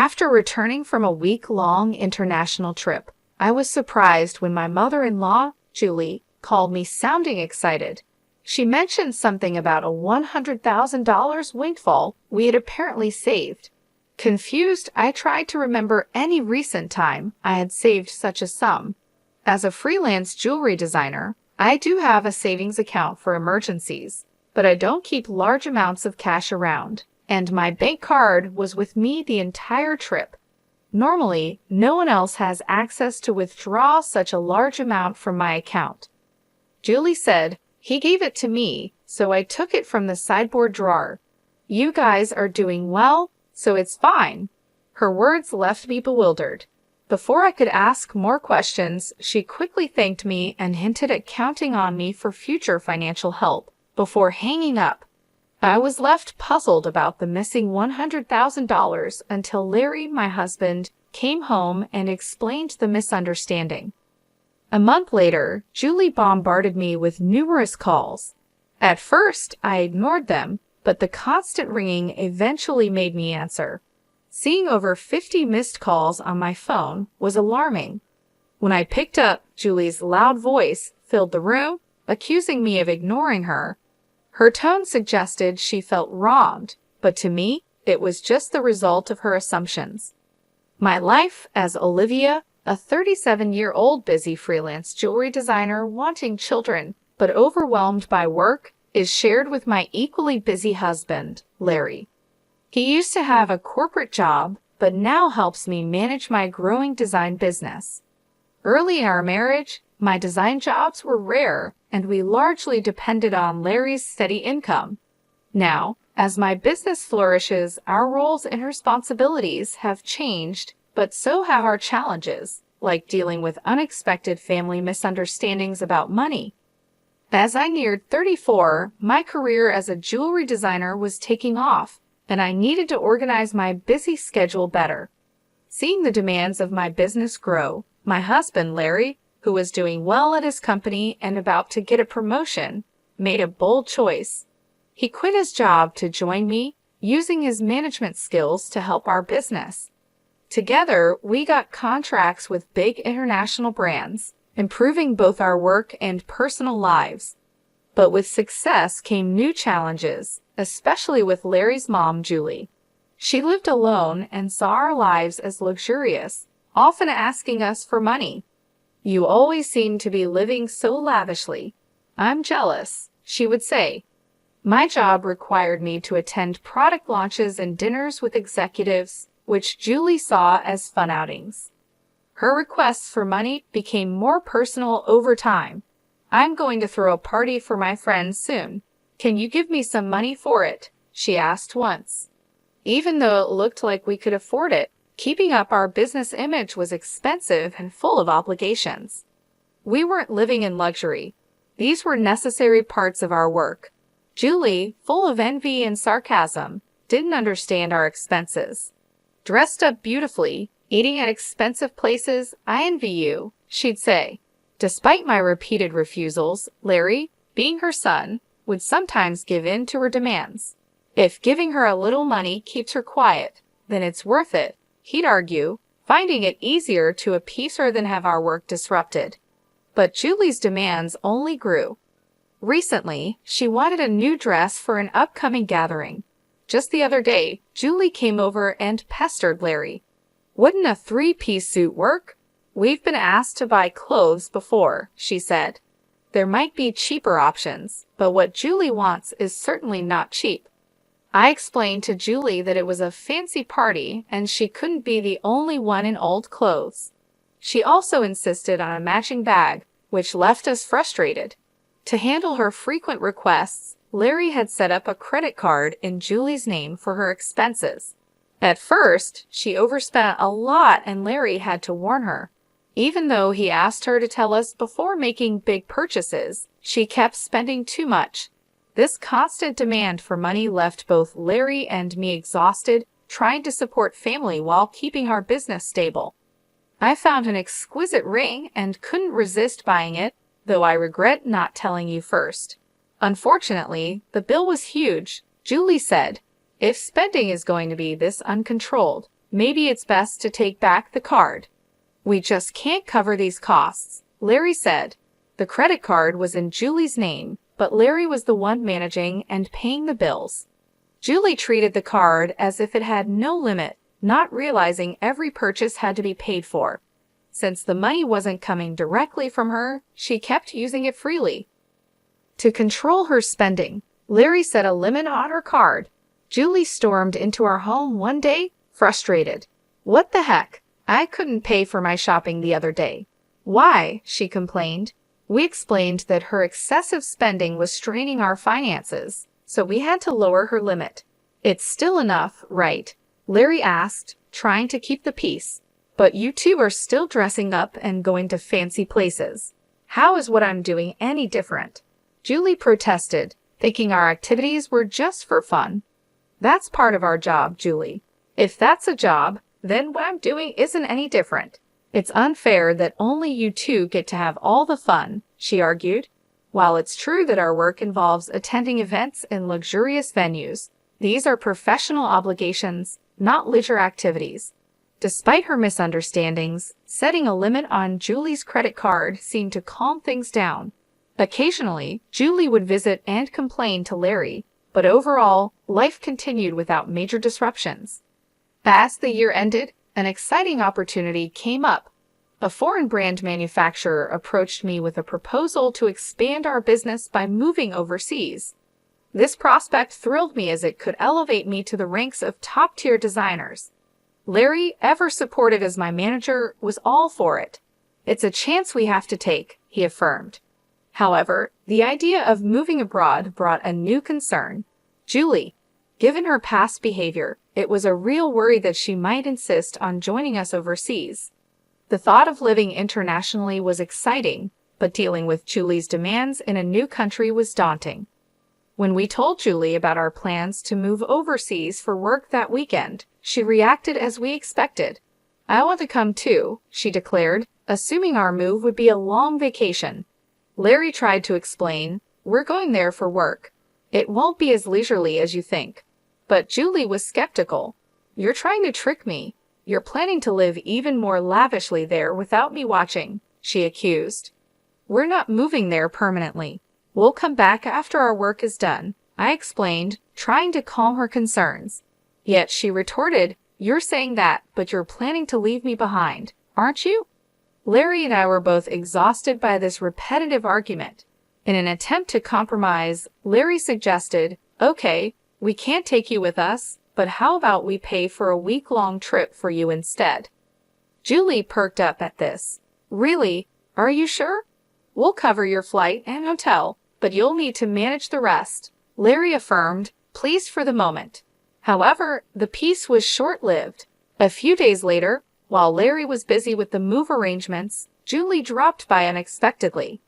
After returning from a week-long international trip, I was surprised when my mother-in-law, Julie, called me sounding excited. She mentioned something about a $100,000 windfall we had apparently saved. Confused, I tried to remember any recent time I had saved such a sum. As a freelance jewelry designer, I do have a savings account for emergencies, but I don't keep large amounts of cash around, and my bank card was with me the entire trip. Normally, no one else has access to withdraw such a large amount from my account. Julie said, "He gave it to me, so I took it from the sideboard drawer. You guys are doing well, so it's fine." Her words left me bewildered. Before I could ask more questions, she quickly thanked me and hinted at counting on me for future financial help before hanging up. I was left puzzled about the missing $100,000 until Larry, my husband, came home and explained the misunderstanding. A month later, Julie bombarded me with numerous calls. At first, I ignored them, but the constant ringing eventually made me answer. Seeing over 50 missed calls on my phone was alarming. When I picked up, Julie's loud voice filled the room, accusing me of ignoring her. Her tone suggested she felt wronged, but to me, it was just the result of her assumptions. My life as Olivia, a 37-year-old busy freelance jewelry designer wanting children but overwhelmed by work, is shared with my equally busy husband, Larry. He used to have a corporate job, but now helps me manage my growing design business. Early in our marriage, my design jobs were rare, and we largely depended on Larry's steady income. Now, as my business flourishes, our roles and responsibilities have changed, but so have our challenges, like dealing with unexpected family misunderstandings about money. As I neared 34, my career as a jewelry designer was taking off, and I needed to organize my busy schedule better. Seeing the demands of my business grow, my husband, Larry, who was doing well at his company and about to get a promotion, made a bold choice. He quit his job to join me, using his management skills to help our business. Together, we got contracts with big international brands, improving both our work and personal lives. But with success came new challenges, especially with Larry's mom, Julie. She lived alone and saw our lives as luxurious, often asking us for money. "You always seem to be living so lavishly. I'm jealous," she would say. My job required me to attend product launches and dinners with executives, which Julie saw as fun outings. Her requests for money became more personal over time. "I'm going to throw a party for my friends soon. Can you give me some money for it?" she asked once. Even though it looked like we could afford it, keeping up our business image was expensive and full of obligations. We weren't living in luxury. These were necessary parts of our work. Julie, full of envy and sarcasm, didn't understand our expenses. "Dressed up beautifully, eating at expensive places, I envy you," she'd say. Despite my repeated refusals, Larry, being her son, would sometimes give in to her demands. If giving her a little money keeps her quiet, then it's worth it, he'd argue, finding it easier to appease her than have our work disrupted. But Julie's demands only grew. Recently, she wanted a new dress for an upcoming gathering. Just the other day, Julie came over and pestered Larry. "Wouldn't a 3-piece suit work? We've been asked to buy clothes before," she said. "There might be cheaper options, but what Julie wants is certainly not cheap." I explained to Julie that it was a fancy party and she couldn't be the only one in old clothes. She also insisted on a matching bag, which left us frustrated. To handle her frequent requests, Larry had set up a credit card in Julie's name for her expenses. At first, she overspent a lot and Larry had to warn her. Even though he asked her to tell us before making big purchases, she kept spending too much. This constant demand for money left both Larry and me exhausted, trying to support family while keeping our business stable. I found an exquisite ring and couldn't resist buying it, though I regret not telling you first. Unfortunately, the bill was huge. Julie said, "If spending is going to be this uncontrolled, Maybe it's best to take back the card. We just can't cover these costs, Larry said. The credit card was in Julie's name, but Larry was the one managing and paying the bills. Julie treated the card as if it had no limit, not realizing every purchase had to be paid for. Since the money wasn't coming directly from her, she kept using it freely. To control her spending, Larry set a limit on her card. Julie stormed into our home one day, frustrated. "What the heck? I couldn't pay for my shopping the other day." "Why?" she complained. We explained that her excessive spending was straining our finances, so we had to lower her limit. "It's still enough, right?" Larry asked, trying to keep the peace. "But you two are still dressing up and going to fancy places. How is what I'm doing any different?" Julie protested, thinking our activities were just for fun. "That's part of our job, Julie. If that's a job, then what I'm doing isn't any different. It's unfair that only you two get to have all the fun," she argued. While it's true that our work involves attending events in luxurious venues, these are professional obligations, not leisure activities. Despite her misunderstandings, setting a limit on Julie's credit card seemed to calm things down. Occasionally, Julie would visit and complain to Larry, but overall, life continued without major disruptions. As the year ended, an exciting opportunity came up. A foreign brand manufacturer approached me with a proposal to expand our business by moving overseas. This prospect thrilled me as it could elevate me to the ranks of top-tier designers. Larry, ever supportive as my manager, was all for it. "It's a chance we have to take," he affirmed. However, the idea of moving abroad brought a new concern. Julie. Given her past behavior, it was a real worry that she might insist on joining us overseas. The thought of living internationally was exciting, but dealing with Julie's demands in a new country was daunting. When we told Julie about our plans to move overseas for work that weekend, she reacted as we expected. "I want to come too," she declared, assuming our move would be a long vacation. Larry tried to explain, "We're going there for work. It won't be as leisurely as you think." But Julie was skeptical. "You're trying to trick me. You're planning to live even more lavishly there without me watching," she accused. "We're not moving there permanently. We'll come back after our work is done," I explained, trying to calm her concerns. Yet she retorted, "You're saying that, but you're planning to leave me behind, aren't you?" Larry and I were both exhausted by this repetitive argument. In an attempt to compromise, Larry suggested, "Okay, we can't take you with us, but how about we pay for a week-long trip for you instead?" Julie perked up at this. "Really? Are you sure? We'll cover your flight and hotel, but you'll need to manage the rest," Larry affirmed, pleased for the moment. However, the peace was short-lived. A few days later, while Larry was busy with the move arrangements, Julie dropped by unexpectedly.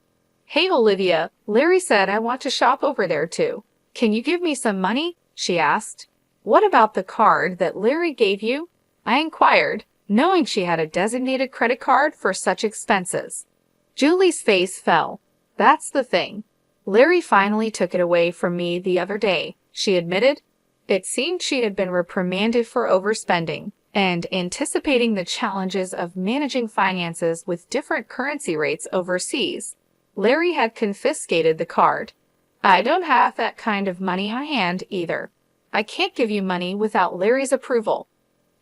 "Hey, Olivia," Larry said, "I want to shop over there too. Can you give me some money?" she asked. "What about the card that Larry gave you?" I inquired, knowing she had a designated credit card for such expenses. Julie's face fell. "That's the thing. Larry finally took it away from me the other day," she admitted. It seemed she had been reprimanded for overspending, and anticipating the challenges of managing finances with different currency rates overseas, Larry had confiscated the card. "I don't have that kind of money on hand either. I can't give you money without Larry's approval."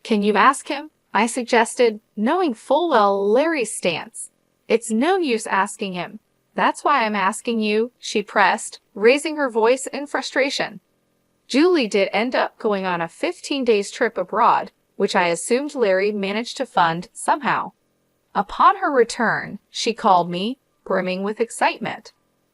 "Can you ask him?" I suggested, knowing full well Larry's stance. "It's no use asking him. That's why I'm asking you," she pressed, raising her voice in frustration. Julie did end up going on a 15-day trip abroad, which I assumed Larry managed to fund somehow. Upon her return, she called me, brimming with excitement.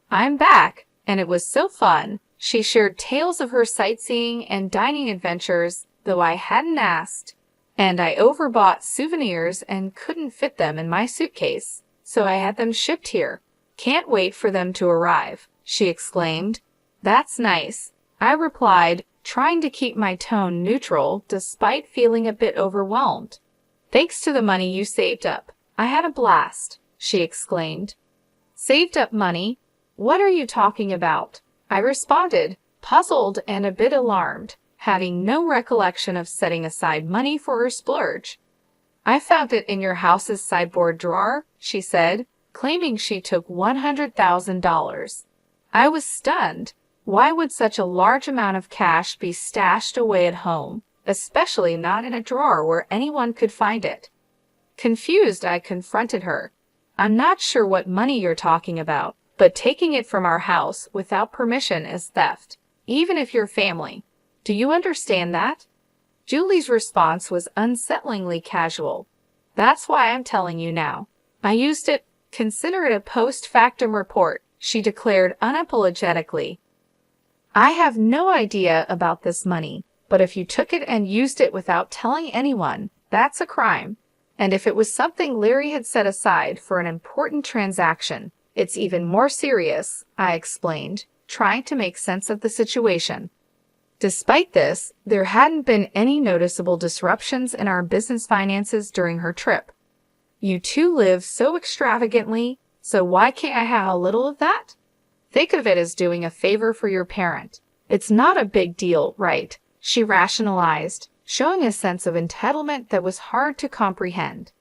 "I'm back, and it was so fun." She shared tales of her sightseeing and dining adventures, though I hadn't asked. "And I overbought souvenirs and couldn't fit them in my suitcase, so I had them shipped here. Can't wait for them to arrive," she exclaimed. "That's nice," I replied, trying to keep my tone neutral despite feeling a bit overwhelmed. "Thanks to the money you saved up, I had a blast," she exclaimed. "Saved up money? What are you talking about?" I responded, puzzled and a bit alarmed. having no recollection of setting aside money for her splurge. "I found it in your house's sideboard drawer," she said, claiming she took $100,000. I was stunned. Why would such a large amount of cash be stashed away at home, especially not in a drawer where anyone could find it? Confused, I confronted her. "I'm not sure what money you're talking about, but taking it from our house without permission is theft, even if you're family. Do you understand that?" Julie's response was unsettlingly casual. "That's why I'm telling you now. I used it. Consider it a post-factum report," she declared unapologetically. "I have no idea about this money, but if you took it and used it without telling anyone, that's a crime. And if it was something Larry had set aside for an important transaction, it's even more serious," I explained, trying to make sense of the situation. Despite this, there hadn't been any noticeable disruptions in our business finances during her trip. "You two live so extravagantly, so why can't I have a little of that? Think of it as doing a favor for your parent. It's not a big deal, right?" she rationalized, showing a sense of entitlement that was hard to comprehend.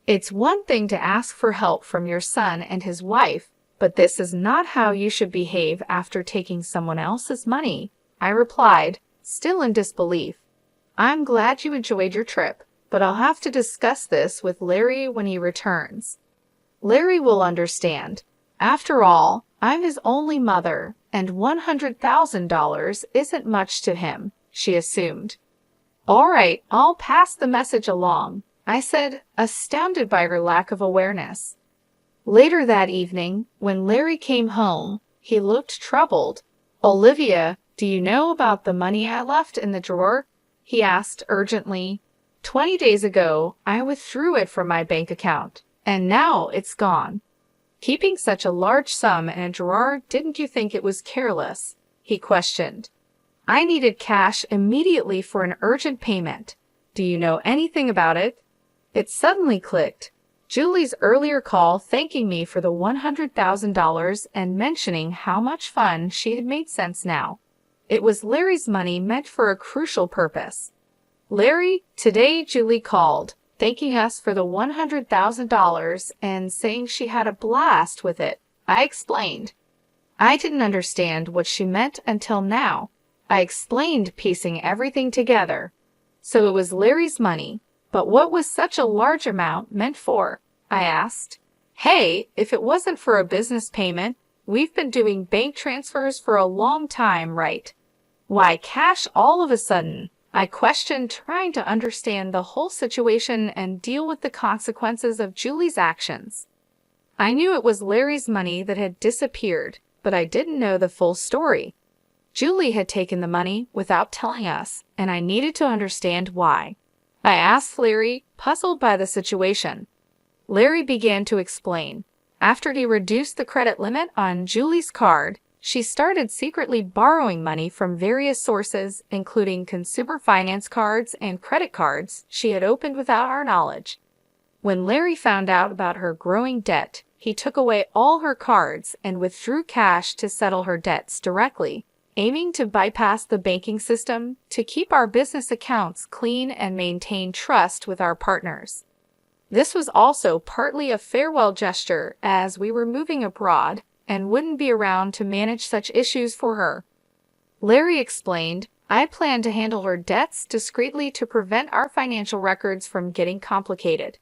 "It's one thing to ask for help from your son and his wife, but this is not how you should behave after taking someone else's money," I replied, still in disbelief. "I'm glad you enjoyed your trip, but I'll have to discuss this with Larry when he returns. Larry will understand. After all, I'm his only mother, and $100,000 isn't much to him," she assumed. "All right, I'll pass the message along," I said, astounded by her lack of awareness. Later that evening, when Larry came home, he looked troubled. "Olivia, do you know about the money I left in the drawer?" he asked urgently. 20 days ago, I withdrew it from my bank account, and now it's gone. Keeping such a large sum in a drawer, didn't you think it was careless?" he questioned. "I needed cash immediately for an urgent payment. Do you know anything about it?" It suddenly clicked. Julie's earlier call thanking me for the $100,000 and mentioning how much fun she had made sense now. It was Larry's money meant for a crucial purpose. "Larry, today Julie called, thanking us for the $100,000 and saying she had a blast with it," I explained. I didn't understand what she meant until now. I explained, piecing everything together. So it was Larry's money, but what was such a large amount meant for? I asked. "Hey, if it wasn't for a business payment, we've been doing bank transfers for a long time, right? Why cash all of a sudden?" I questioned, trying to understand the whole situation and deal with the consequences of Julie's actions. I knew it was Larry's money that had disappeared, but I didn't know the full story. Julie had taken the money without telling us, and I needed to understand why. I asked Larry, puzzled by the situation. Larry began to explain. After he reduced the credit limit on Julie's card, she started secretly borrowing money from various sources, including consumer finance cards and credit cards she had opened without our knowledge. When Larry found out about her growing debt, he took away all her cards and withdrew cash to settle her debts directly, aiming to bypass the banking system to keep our business accounts clean and maintain trust with our partners. This was also partly a farewell gesture, as we were moving abroad and wouldn't be around to manage such issues for her. Larry explained, "I plan to handle her debts discreetly to prevent our financial records from getting complicated."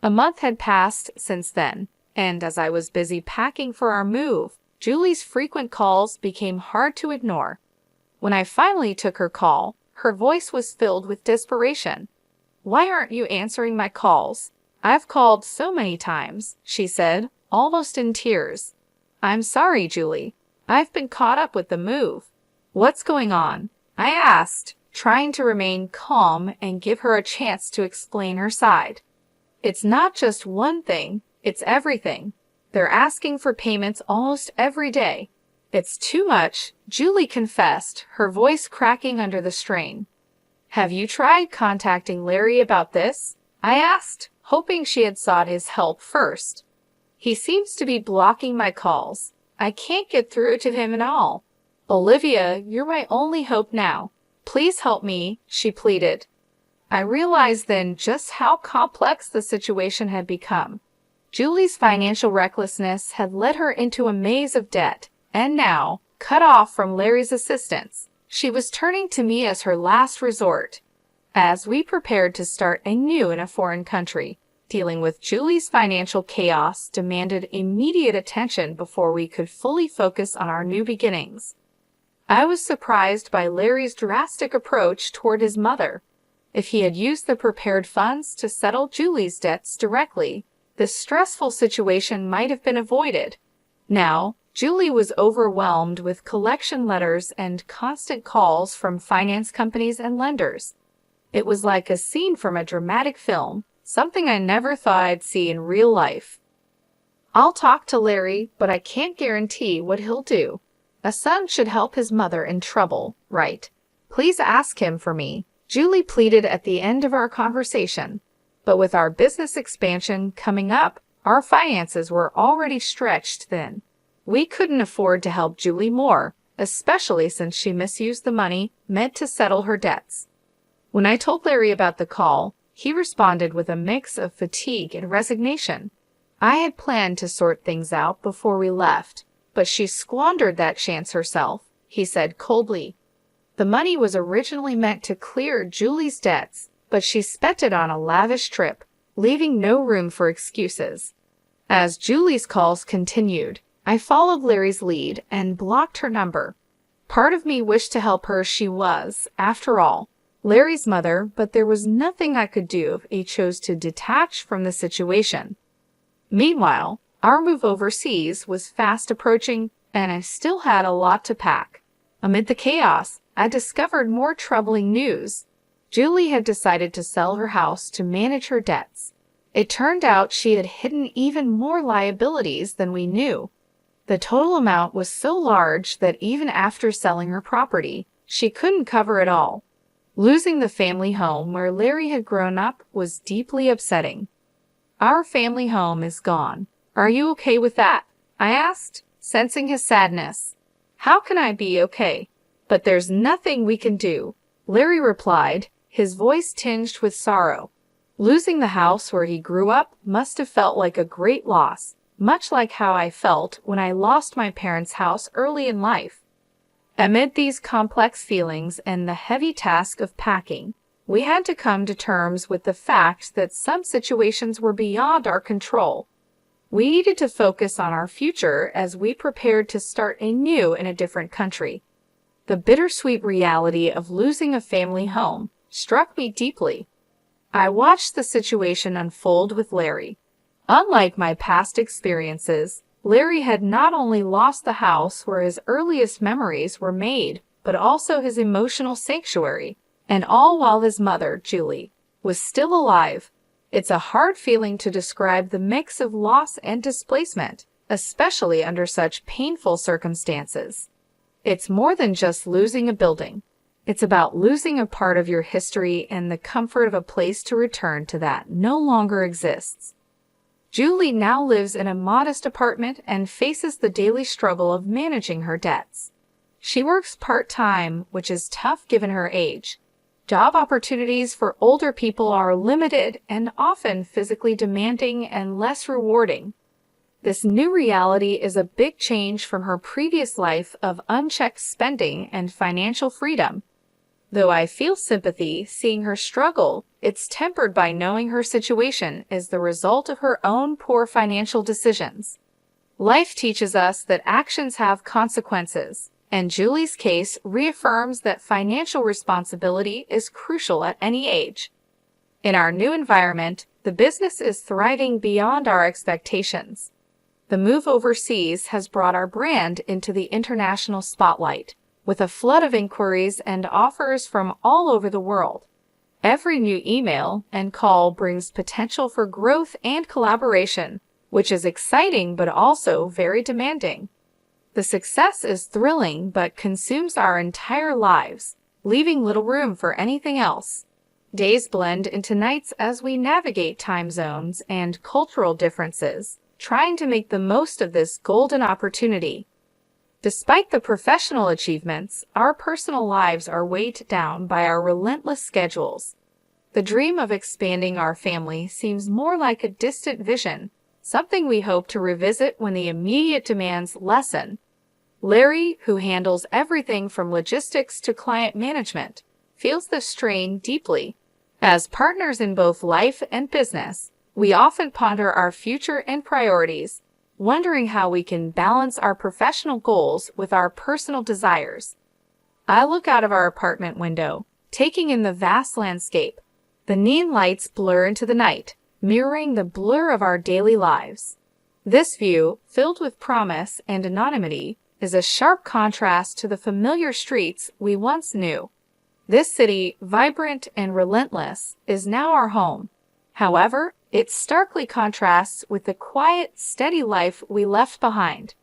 A month had passed since then, and as I was busy packing for our move, Julie's frequent calls became hard to ignore. When I finally took her call, her voice was filled with desperation. "Why aren't you answering my calls? I've called so many times," she said, almost in tears. "I'm sorry, Julie. I've been caught up with the move." "What's going on?" I asked, trying to remain calm and give her a chance to explain her side. "It's not just one thing, it's everything. They're asking for payments almost every day. It's too much," Julie confessed, her voice cracking under the strain. "Have you tried contacting Larry about this?" I asked, hoping she had sought his help first. "He seems to be blocking my calls. I can't get through to him at all. Olivia, you're my only hope now. Please help me, she pleaded. I realized then just how complex the situation had become. Julie's financial recklessness had led her into a maze of debt, and now, cut off from Larry's assistance, she was turning to me as her last resort. As we prepared to start anew in a foreign country, dealing with Julie's financial chaos demanded immediate attention before we could fully focus on our new beginnings. I was surprised by Larry's drastic approach toward his mother. If he had used the prepared funds to settle Julie's debts directly, this stressful situation might have been avoided. Now, Julie was overwhelmed with collection letters and constant calls from finance companies and lenders. It was like a scene from a dramatic film, something I never thought I'd see in real life. I'll talk to Larry, but I can't guarantee what he'll do. A son should help his mother in trouble, right? Please ask him for me, Julie pleaded at the end of our conversation. But with our business expansion coming up, our finances were already stretched then. We couldn't afford to help Julie more, especially since she misused the money meant to settle her debts. When I told Larry about the call, he responded with a mix of fatigue and resignation. I had planned to sort things out before we left, but she squandered that chance herself, he said coldly. The money was originally meant to clear Julie's debts, but she spent it on a lavish trip, leaving no room for excuses. As Julie's calls continued, I followed Larry's lead and blocked her number. Part of me wished to help her. She was, after all, Larry's mother, but there was nothing I could do if he chose to detach from the situation. Meanwhile, our move overseas was fast approaching, and I still had a lot to pack. Amid the chaos, I discovered more troubling news. Julie had decided to sell her house to manage her debts. It turned out she had hidden even more liabilities than we knew. The total amount was so large that even after selling her property, she couldn't cover it all. Losing the family home where Larry had grown up was deeply upsetting. Our family home is gone. Are you okay with that? I asked, sensing his sadness. How can I be okay? But there's nothing we can do, Larry replied, his voice tinged with sorrow. Losing the house where he grew up must have felt like a great loss, much like how I felt when I lost my parents' house early in life. Amid these complex feelings and the heavy task of packing, we had to come to terms with the fact that some situations were beyond our control. We needed to focus on our future as we prepared to start anew in a different country. The bittersweet reality of losing a family home struck me deeply. I watched the situation unfold with Larry. Unlike my past experiences, Larry had not only lost the house where his earliest memories were made, but also his emotional sanctuary, and all while his mother, Julie, was still alive. It's a hard feeling to describe the mix of loss and displacement, especially under such painful circumstances. It's more than just losing a building. It's about losing a part of your history and the comfort of a place to return to that no longer exists. Julie now lives in a modest apartment and faces the daily struggle of managing her debts. She works part-time, which is tough given her age. Job opportunities for older people are limited and often physically demanding and less rewarding. This new reality is a big change from her previous life of unchecked spending and financial freedom. Though I feel sympathy seeing her struggle, it's tempered by knowing her situation is the result of her own poor financial decisions. Life teaches us that actions have consequences, and Julie's case reaffirms that financial responsibility is crucial at any age. In our new environment, the business is thriving beyond our expectations. The move overseas has brought our brand into the international spotlight, with a flood of inquiries and offers from all over the world. Every new email and call brings potential for growth and collaboration, which is exciting but also very demanding. The success is thrilling but consumes our entire lives, leaving little room for anything else. Days blend into nights as we navigate time zones and cultural differences, trying to make the most of this golden opportunity. Despite the professional achievements, our personal lives are weighed down by our relentless schedules. The dream of expanding our family seems more like a distant vision, something we hope to revisit when the immediate demands lessen. Larry, who handles everything from logistics to client management, feels the strain deeply. As partners in both life and business, we often ponder our future and priorities, wondering how we can balance our professional goals with our personal desires. I look out of our apartment window, taking in the vast landscape. The neon lights blur into the night, mirroring the blur of our daily lives. This view, filled with promise and anonymity, is a sharp contrast to the familiar streets we once knew. This city, vibrant and relentless, is now our home. However, it starkly contrasts with the quiet, steady life we left behind.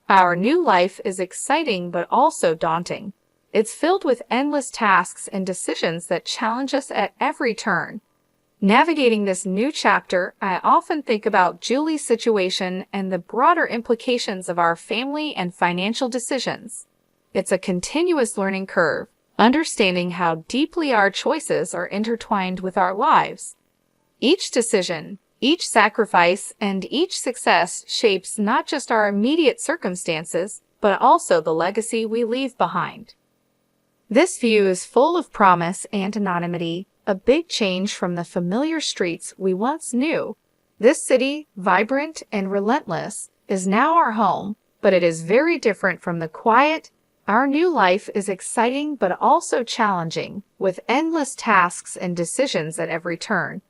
Our new life is exciting but also daunting. It's filled with endless tasks and decisions that challenge us at every turn. Navigating this new chapter, I often think about Julie's situation and the broader implications of our family and financial decisions. It's a continuous learning curve, understanding how deeply our choices are intertwined with our lives. Each decision, each sacrifice, and each success shapes not just our immediate circumstances, but also the legacy we leave behind. This view is full of promise and anonymity, a big change from the familiar streets we once knew. This city, vibrant and relentless, is now our home, but it is very different from the quiet. Our new life is exciting but also challenging, with endless tasks and decisions at every turn.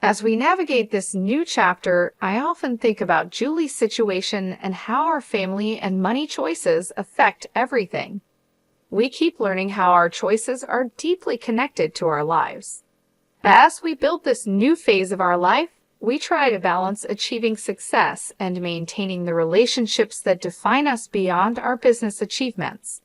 As we navigate this new chapter, I often think about Julie's situation and how our family and money choices affect everything. We keep learning how our choices are deeply connected to our lives. As we build this new phase of our life, we try to balance achieving success and maintaining the relationships that define us beyond our business achievements.